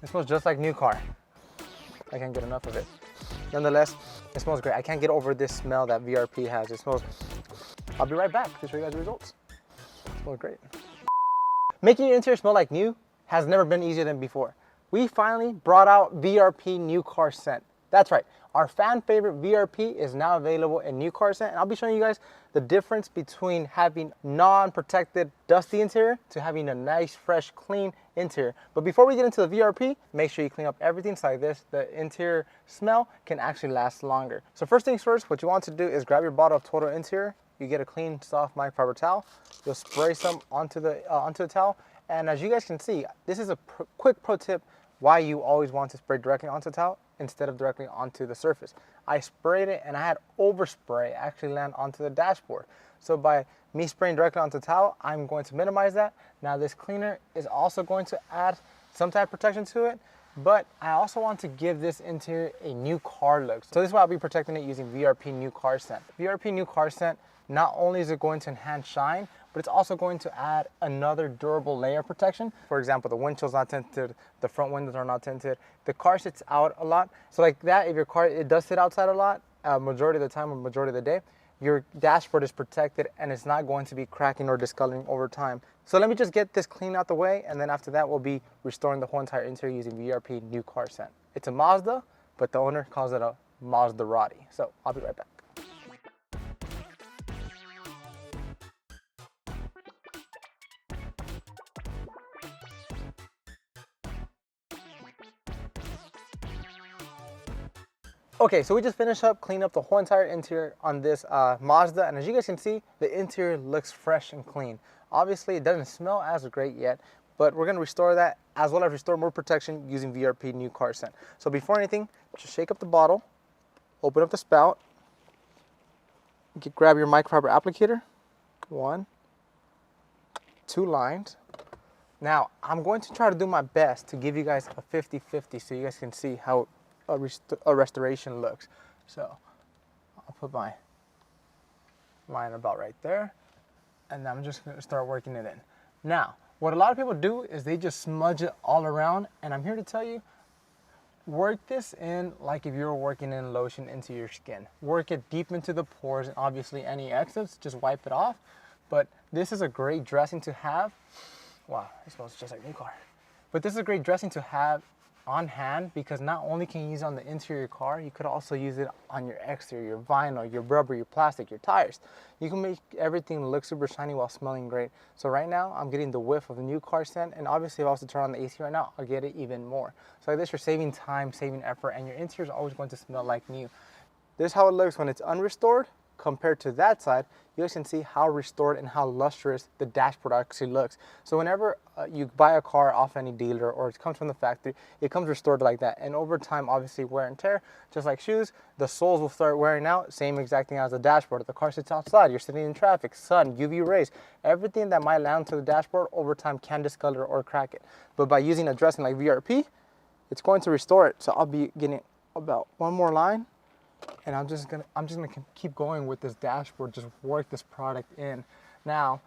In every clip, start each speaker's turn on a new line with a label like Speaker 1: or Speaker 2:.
Speaker 1: It smells just like new car. I can't get enough of it. Nonetheless, it smells great. I can't get over this smell that VRP has. It smells, I'll be right back to show you guys the results. It smells great. Making your interior smell like new has never been easier than before. We finally brought out VRP New Car Scent. That's right, our fan favorite VRP is now available in New Car Scent, and I'll be showing you guys the difference between having non-protected dusty interior to having a nice, fresh, clean interior. But before we get into the VRP, make sure you clean up everything so like this, the interior smell can actually last longer. So first things first, what you want to do is grab your bottle of Total Interior. You get a clean, soft microfiber towel. You'll spray some onto the towel. And as you guys can see, this is a quick pro tip why you always want to spray directly onto the towel instead of directly onto the surface. I sprayed it and I had overspray actually land onto the dashboard. So by me spraying directly onto the towel, I'm going to minimize that. Now this cleaner is also going to add some type of protection to it, but I also want to give this interior a new car look. So this is why I'll be protecting it using VRP New Car Scent. VRP New Car Scent, not only is it going to enhance shine, but it's also going to add another durable layer of protection. For example, the windshield's not tinted, the front windows are not tinted, the car sits out a lot. So like that, if your car, it does sit outside a lot, majority of the time or majority of the day, your dashboard is protected and it's not going to be cracking or discoloring over time. So let me just get this clean out the way, and then after that, we'll be restoring the whole entire interior using VRP New Car Scent. It's a Mazda, but the owner calls it a Maserati. So I'll be right back. Okay, so we just finished up cleaning up the whole entire interior on this Mazda, and as you guys can see, the interior looks fresh and clean. Obviously, it doesn't smell as great yet, but we're gonna restore that as well as restore more protection using VRP New Car Scent. So before anything, just shake up the bottle, open up the spout, grab your microfiber applicator, 1, 2 lines. Now, I'm going to try to do my best to give you guys a 50-50 so you guys can see how a restoration looks. So I'll put my line about right there, and I'm just going to start working it in. Now, what a lot of people do is they just smudge it all around, and I'm here to tell you, work this in like if you were working in lotion into your skin. Work it deep into the pores, and obviously any excess, just wipe it off. But this is a great dressing to have. Wow, it smells just like new car. But this is a great dressing to have on hand, because not only can you use it on the interior of your car, you could also use it on your exterior, your vinyl, your rubber, your plastic, your tires. You can make everything look super shiny while smelling great. So right now, I'm getting the whiff of the New Car Scent, and obviously if I was to turn on the AC right now, I'll get it even more. So like this, you're saving time, saving effort, and your interior is always going to smell like new. This is how it looks when it's unrestored compared to that side. You guys can see how restored and how lustrous the dashboard actually looks. So whenever you buy a car off any dealer or it comes from the factory, it comes restored like that. And over time, obviously wear and tear, just like shoes, the soles will start wearing out, same exact thing as the dashboard. The car sits outside, you're sitting in traffic, sun, UV rays, everything that might land to the dashboard over time can discolor or crack it. But by using a dressing like VRP, it's going to restore it. So I'll be getting about one more line, and I'm just gonna keep going with this dashboard, just work this product in. Now,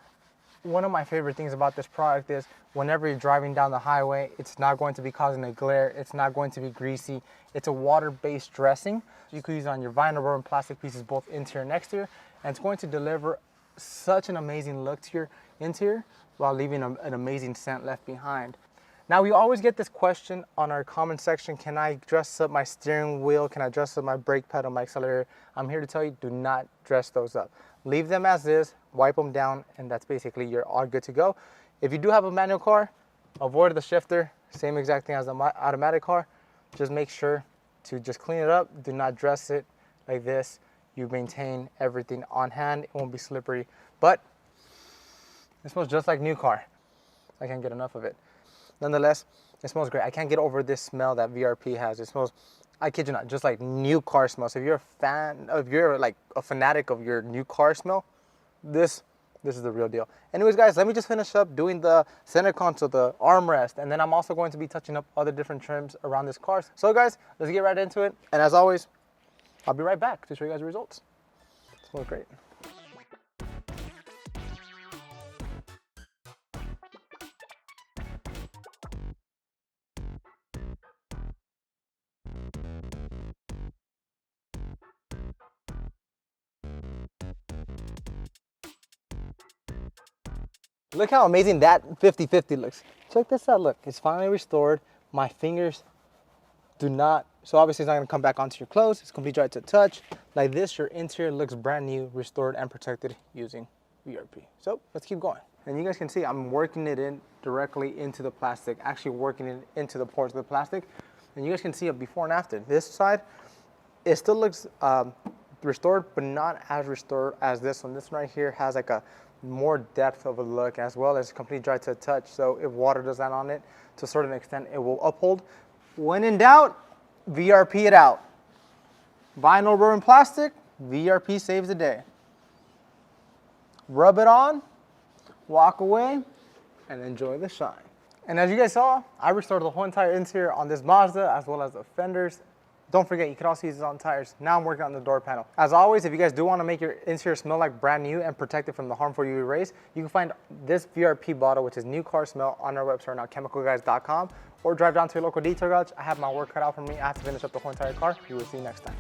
Speaker 1: one of my favorite things about this product is whenever you're driving down the highway, it's not going to be causing a glare, it's not going to be greasy. It's a water-based dressing. You can use it on your vinyl, rubber, and plastic pieces, both interior and exterior, and it's going to deliver such an amazing look to your interior while leaving an amazing scent left behind. Now, we always get this question on our comment section: can I dress up my steering wheel? Can I dress up my brake pedal, my accelerator? I'm here to tell you, do not dress those up. Leave them as is, wipe them down, and that's basically you're all good to go. If you do have a manual car, avoid the shifter, same exact thing as the automatic car. Just make sure to just clean it up. Do not dress it like this. You maintain everything on hand. It won't be slippery, but it smells just like new car. I can't get enough of it. Nonetheless, it smells great. I can't get over this smell that VRP has. It smells, I kid you not, just like new car smell. So if you're a fan, if you're like a fanatic of your new car smell, this is the real deal. Anyways, guys, let me just finish up doing the center console, the armrest, and then I'm also going to be touching up other different trims around this car. So guys, let's get right into it. And as always, I'll be right back to show you guys the results. It smells great. Look how amazing that 50-50 looks. Check this out, look, it's finally restored. My fingers do not, so obviously it's not gonna come back onto your clothes. It's completely dry to touch. Like this, your interior looks brand new, restored and protected using VRP. So let's keep going. And you guys can see I'm working it in directly into the plastic, actually working it into the pores of the plastic. And you guys can see a before and after. This side, it still looks restored, but not as restored as this one. This one right here has like a more depth of a look, as well as completely dry to touch. So if water does land on it, to a certain extent, it will uphold. When in doubt, VRP it out. Vinyl, rubber, and plastic, VRP saves the day. Rub it on, walk away, and enjoy the shine. And as you guys saw, I restored the whole entire interior on this Mazda, as well as the fenders. Don't forget, you can also use this on tires. Now I'm working on the door panel. As always, if you guys do want to make your interior smell like brand new and protect it from the harmful UV rays, you can find this VRP bottle, which is New Car Smell, on our website right now, 𝘃𝗵𝗿𝗄𝑔uys.com, or drive down to your local detail garage. I have my work cut out for me. I have to finish up the whole entire car. We will see you next time.